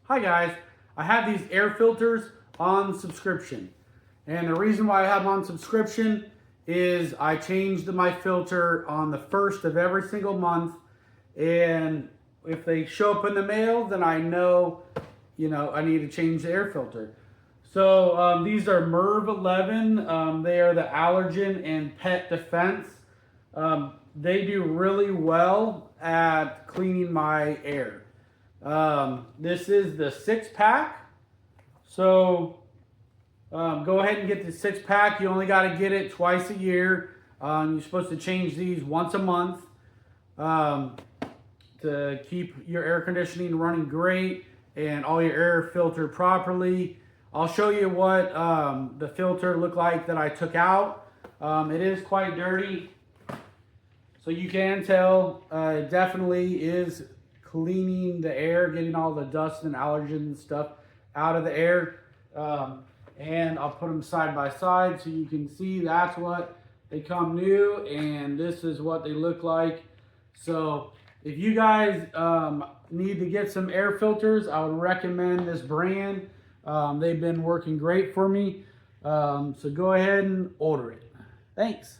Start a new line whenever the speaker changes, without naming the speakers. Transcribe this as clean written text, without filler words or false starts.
Hi guys, I have these air filters on subscription. And the reason why I have them on subscription is I change my filter on the first of every single month. And if they show up in the mail, then I know, I need to change the air filter. So these are MERV 11. They are the Allergen and Pet Defense. They do really well at cleaning my air. This is the 6-pack. So go ahead and get the 6-pack. You only got to get it twice a year. You're supposed to change these once a month to keep your air conditioning running great and all your air filtered properly. I'll show you what the filter looked like that I took out. It is quite dirty, so you can tell it definitely is cleaning the air, getting all the dust and allergens and stuff out of the air. And I'll put them side by side so you can see that's what they come new and this is what they look like. So if you guys need to get some air filters, I would recommend this brand. They've been working great for me. So go ahead and order it. Thanks.